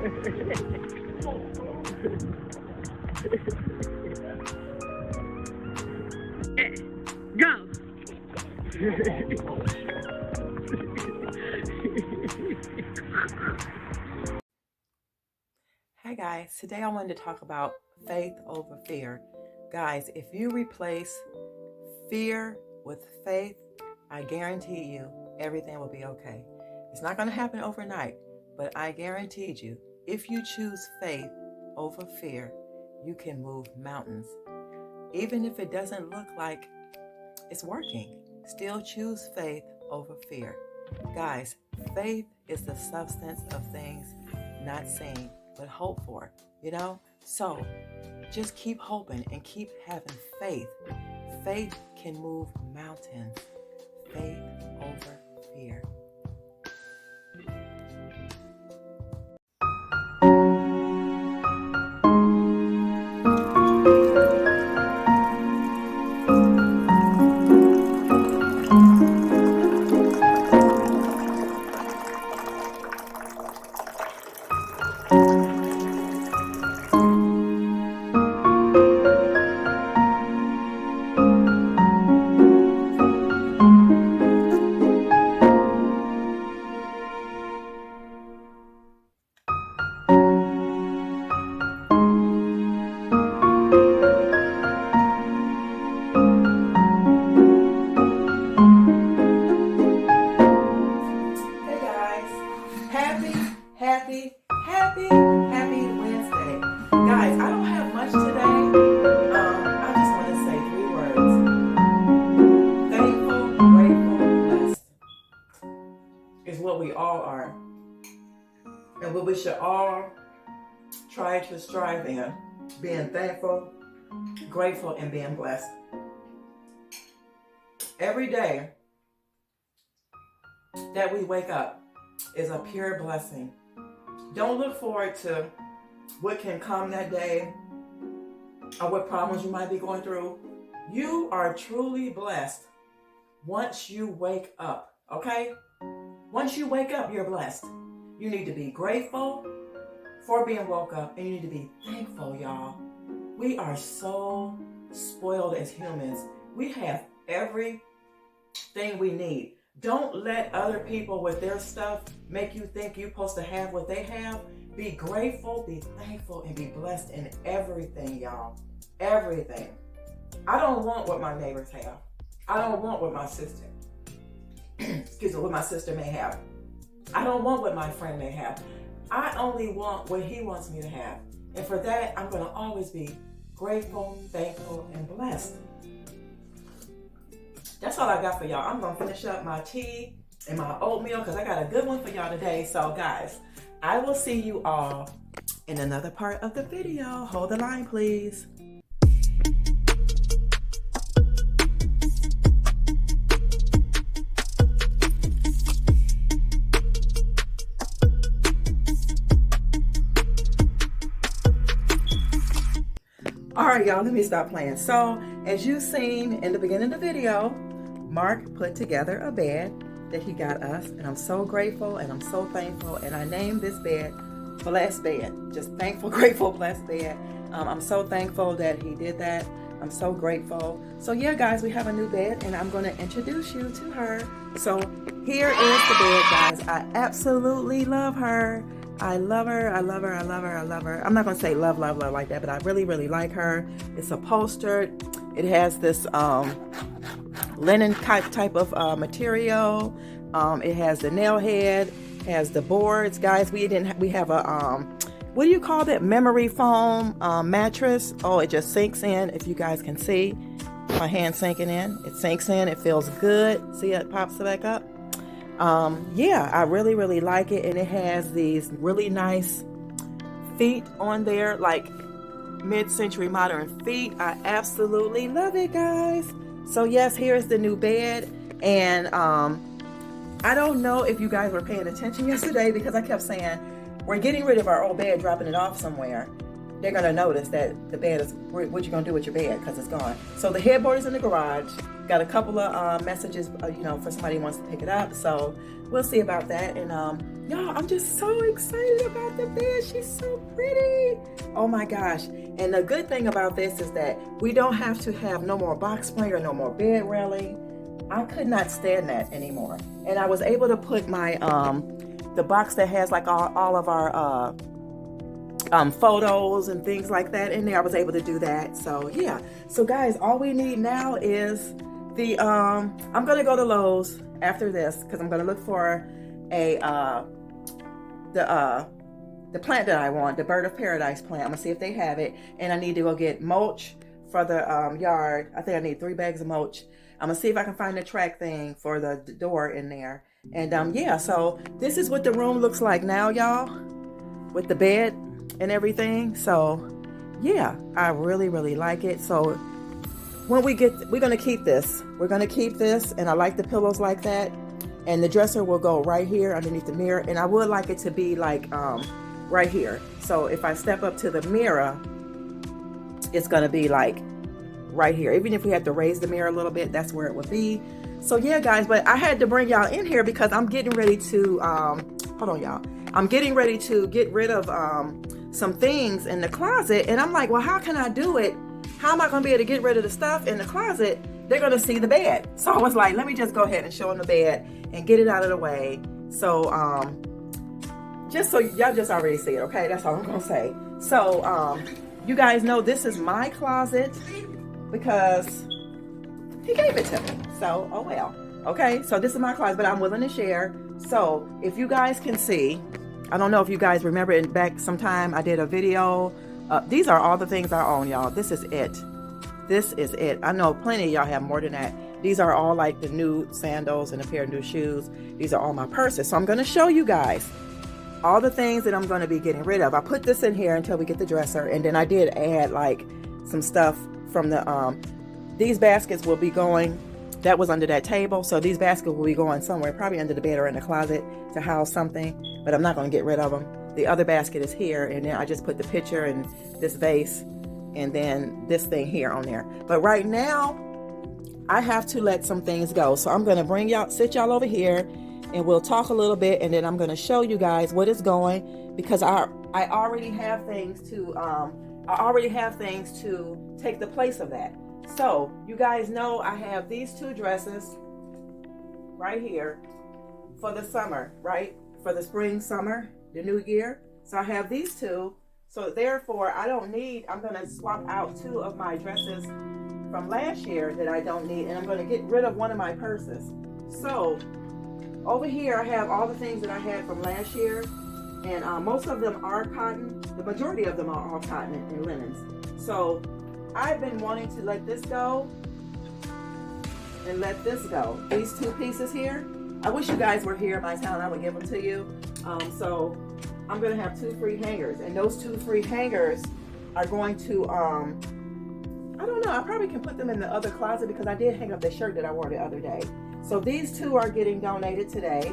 Go. Hi guys, today I wanted to talk about faith over fear. Guys, if you replace fear with faith, I guarantee you everything will be okay. It's not going to happen overnight, but I guaranteed you, if you choose faith over fear, you can move mountains. Even if it doesn't look like it's working, still choose faith over fear. Guys, faith is the substance of things not seen, but hoped for, So just keep hoping and keep having faith. Faith can move mountains. Faith over fear. Happy Wednesday. Guys, I don't have much today. I just want to say 3 words. Thankful, grateful, blessed is what we all are. And what we should all try to strive in. Being thankful, grateful, and being blessed. Every day that we wake up is a pure blessing. Don't look forward to what can come that day or what problems you might be going through. You are truly blessed once you wake up, okay? Once you wake up, you're blessed. You need to be grateful for being woke up, and you need to be thankful, y'all. We are so spoiled as humans. We have everything we need. Don't let other people with their stuff make you think you're supposed to have what they have. Be grateful, be thankful, and be blessed in everything, y'all. Everything. I don't want what my neighbors have. I don't want what my sister, what my sister may have. I don't want what my friend may have. I only want what he wants me to have. And for that, I'm going to always be grateful, thankful, and blessed. That's all I got for y'all. I'm going to finish up my tea and my oatmeal because I got a good one for y'all today. So guys, I will see you all in another part of the video. Hold the line, please. All right, y'all, let me stop playing. So, as you've seen in the beginning of the video, Mark put together a bed that he got us, and I'm so grateful and I'm so thankful, and I named this bed Blessed Bed. Just thankful, grateful, blessed bed. I'm so thankful that he did that. I'm so grateful. So yeah, guys, we have a new bed, and I'm going to introduce you to her. So here is the bed, guys. I absolutely love her. I love her, I love her, I love her, I love her. I'm not going to say love like that, but I really, really like her. It's upholstered. It has this linen type of material. It has the nail head, has the boards. Guys, we have a, what do you call that? Memory foam mattress. Oh, it just sinks in, if you guys can see. My hand sinking in. It sinks in, it feels good. See, it pops back up. Yeah, I really, really like it, and it has these really nice feet on there, like mid-century modern feet. I absolutely love it, guys. So yes, here's the new bed, and I don't know if you guys were paying attention yesterday, because I kept saying we're getting rid of our old bed, dropping it off somewhere. They're gonna notice that the bed is, what you gonna do with your bed, because it's gone. So the headboard is in the garage. Got a couple of messages, for somebody who wants to pick it up. So we'll see about that. And Y'all, I'm just so excited about the bed. She's so pretty. Oh my gosh. And the good thing about this is that we don't have to have no more box spring or no more bed railing. I could not stand that anymore. And I was able to put my, the box that has like all of our photos and things like that in there. I was able to do that. So yeah. So guys, all we need now is the, I'm going to go to Lowe's after this because I'm going to look for the plant that I want, the bird of paradise plant. I'm gonna see if they have it, and I need to go get mulch for the yard. I think I need 3 bags of mulch. I'm gonna see if I can find the track thing for the door in there. And yeah, so this is what the room looks like now, y'all, with the bed and everything. So yeah, I really like it. So when we're gonna keep this. We're gonna keep this, and I like the pillows like that. And the dresser will go right here underneath the mirror. And I would like it to be like right here. So if I step up to the mirror, it's gonna be like right here. Even if we have to raise the mirror a little bit, that's where it would be. So yeah, guys, but I had to bring y'all in here because I'm getting ready to, hold on y'all. I'm getting ready to get rid of some things in the closet. And I'm like, well, how can I do it? How am I gonna be able to get rid of the stuff in the closet? They're gonna see the bed. So I was like, let me just go ahead and show them the bed and get it out of the way. So just so y'all just already see it, okay? That's all I'm gonna say. So you guys know this is my closet because he gave it to me. So oh well. Okay, so this is my closet, but I'm willing to share. So if you guys can see, I don't know if you guys remember it back sometime I did a video. These are all the things I own, y'all. This is it. This is it. I know plenty of y'all have more than that. These are all like the new sandals and a pair of new shoes. These are all my purses. So I'm going to show you guys all the things that I'm going to be getting rid of. I put this in here until we get the dresser. And then I did add like some stuff from the, these baskets will be going, that was under that table. So these baskets will be going somewhere, probably under the bed or in the closet to house something, but I'm not going to get rid of them. The other basket is here. And then I just put the picture and this vase and then this thing here on there. But right now, I have to let some things go. So I'm going to bring y'all, sit y'all over here, and we'll talk a little bit, and then I'm going to show you guys what is going, because I already have things to take the place of that. So you guys know I have these 2 dresses right here for the summer, right? For the spring, summer, the new year. So I have these 2. So therefore, I'm going to swap out 2 of my dresses from last year that I don't need, and I'm going to get rid of one of my purses. So over here, I have all the things that I had from last year, and most of them are cotton. The majority of them are all cotton and linens. So I've been wanting to let this go and let this go. These 2 pieces here, I wish you guys were here in my town. I would give them to you. So I'm going to have 2 free hangers, and those 2 free hangers are going to, I don't know, I probably can put them in the other closet because I did hang up the shirt that I wore the other day. So these 2 are getting donated today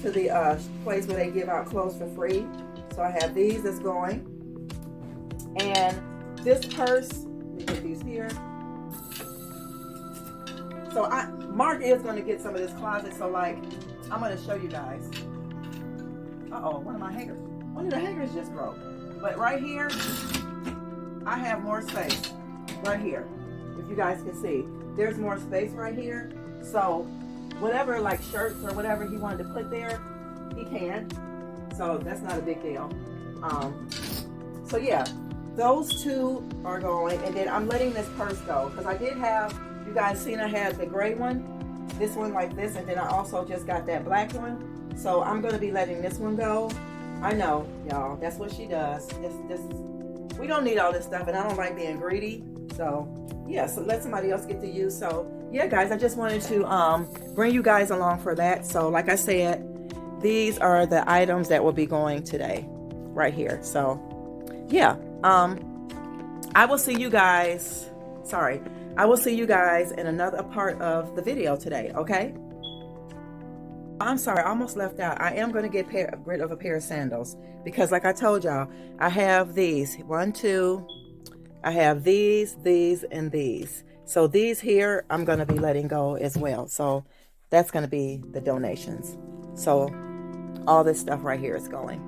to the place where they give out clothes for free. So I have these that's going. And this purse, let me put these here. So Mark is going to get some of this closet. So like, I'm going to show you guys. Uh-oh, one of the hangers just broke. But right here, I have more space right here. If you guys can see, there's more space right here. So whatever, like shirts or whatever he wanted to put there, he can. So that's not a big deal. So yeah, those 2 are going, and then I'm letting this purse go because I did have, you guys seen I had the gray one, this one like this, and then I also just got that black one. So I'm going to be letting this one go. I know, y'all, that's what she does. We don't need all this stuff, and I don't like being greedy. So yeah, so let somebody else get to use. So yeah, guys, I just wanted to bring you guys along for that. So like I said, these are the items that will be going today right here. So yeah, I will see you guys in another part of the video today, okay? I'm sorry, I almost left out. I am going to get rid of a pair of sandals because like I told y'all, I have these 1, 2, I have these, and these. So these here, I'm going to be letting go as well. So that's going to be the donations. So all this stuff right here is going.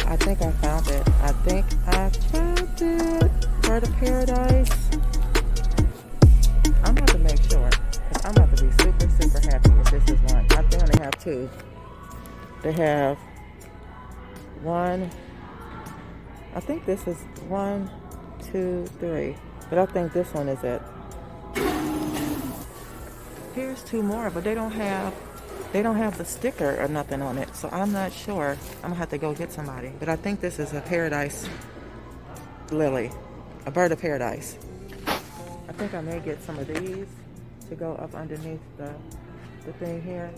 I think I found it. Bird of Paradise. I'm about to make sure, because I'm about to be super, super happy if this is one. I think they have two. They have one. I think this is 1, 2, 3. But I think this one is it. Here's two more, but they don't have the sticker or nothing on it, so I'm not sure. I'm gonna have to go get somebody. But I think this is a paradise lily, a bird of paradise. I think I may get some of these to go up underneath the thing here.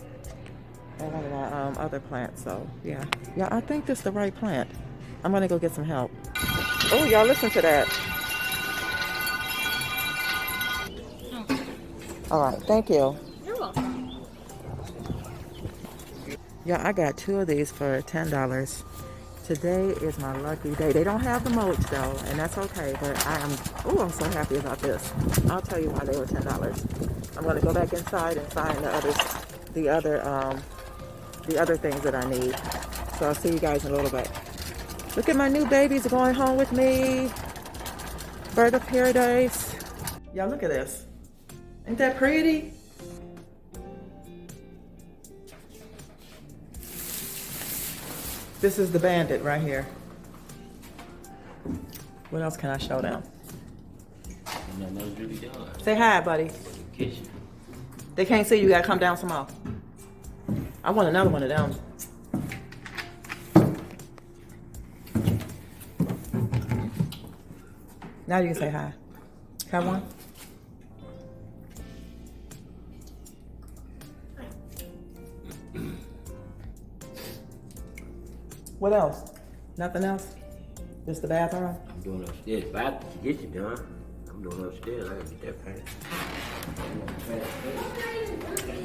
And one of my other plants. So yeah, I think this is the right plant. I'm gonna go get some help. Oh, y'all listen to that. All right, thank you. You're welcome. Yeah, I got 2 of these for $10. Today is my lucky day. They don't have the mulch though, and that's okay, but I'm so happy about this. I'll tell you why they were $10. I'm gonna go back inside and find the other things that I need. So I'll see you guys in a little bit. Look at my new babies going home with me. Bird of Paradise. Y'all look at this. Ain't that pretty? This is the bandit right here. What else can I show them? Say hi, buddy. They can't see you, gotta come down some more. I want another one of them. Now you can say hi. Have one? What else? Nothing else? Just the bathroom? I'm doing upstairs. Back to get you done. I'm doing upstairs. I gotta get that paint.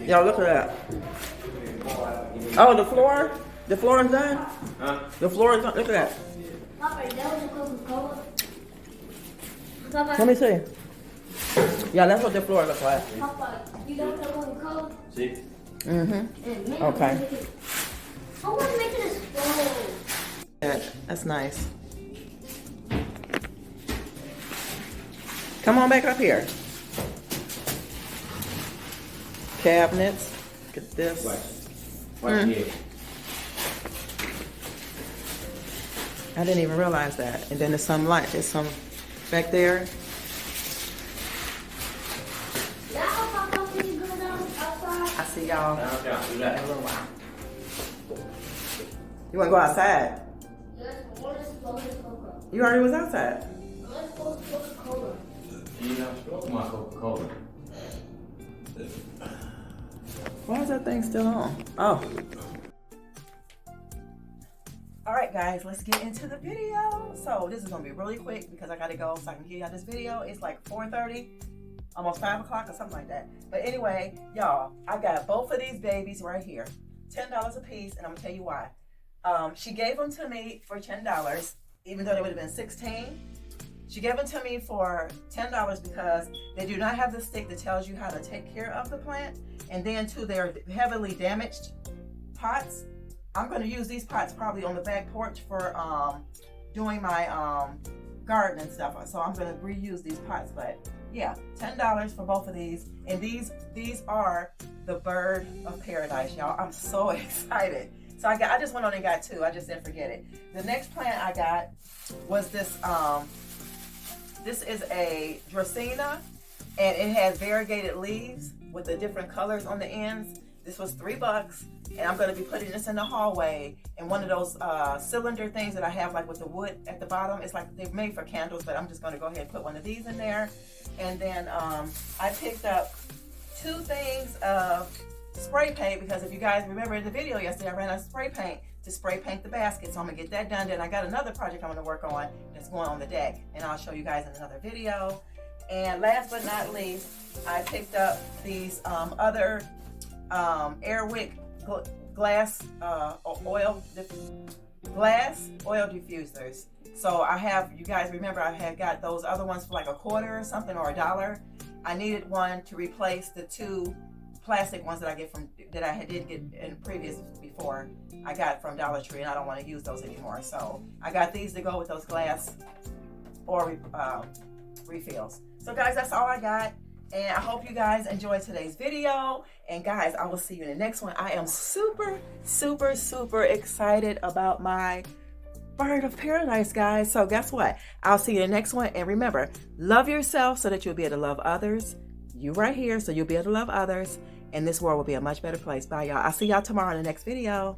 Y'all look at that. Oh, the floor? The floor is done? Huh? The floor is done. Look at that. Papa, that was a Coca-Cola. Papa, Let me see. Yeah, that's what the floor looks like. Papa, you don't know Coca-Cola? See? Mm-hmm. Okay. I want to make it explode. Yeah, that's nice. Come on back up here. Cabinets. Look at this. Watch here. I didn't even realize that. And then there's some light. There's some back there. Yeah, Papa, can you go down outside? I see y'all Down, do in a that. little while. You want to go outside? Yes, I want to explode the Coca. You already was outside. Let's explode Coca-Cola. You not stroke my Coca-Cola. Why is that thing still on? Oh. All right, guys, let's get into the video. So this is gonna be really quick because I gotta go so I can give y'all this video. It's like 4:30, almost 5 o'clock or something like that. But anyway, y'all, I got both of these babies right here, $10 a piece, and I'm gonna tell you why. She gave them to me for $10, even though they would have been $16. She gave them to me for $10 because they do not have the stick that tells you how to take care of the plant. And then too, they're heavily damaged pots. I'm gonna use these pots probably on the back porch for doing my garden and stuff. So I'm gonna reuse these pots, but yeah, $10 for both of these. And these are the Bird of Paradise, y'all. I'm so excited. So I just went on and got 2. I just didn't forget it. The next plant I got was this, this is a Dracaena, and it has variegated leaves with the different colors on the ends. This was $3, and I'm gonna be putting this in the hallway in one of those cylinder things that I have, like with the wood at the bottom. It's like they're made for candles, but I'm just gonna go ahead and put one of these in there. And then I picked up 2 things of spray paint, because if you guys remember in the video yesterday, I ran out of spray paint to spray paint the basket. So I'm gonna get that done. Then I got another project I'm gonna work on that's going on the deck, and I'll show you guys in another video. And last but not least, I picked up these other Airwick glass oil diffusers. So I have, you guys remember, I had got those other ones for like a quarter or something, or $1. I needed one to replace the 2 plastic ones that I get from, that I did get in previous before I got from Dollar Tree, and I don't want to use those anymore. So I got these to go with those glass or refills. So guys, that's all I got. And I hope you guys enjoyed today's video. And guys, I will see you in the next one. I am super, super, super excited about my bird of paradise, guys. So guess what? I'll see you in the next one. And remember, love yourself so that you'll be able to love others. You right here, so you'll be able to love others. And this world will be a much better place. Bye, y'all. I'll see y'all tomorrow in the next video.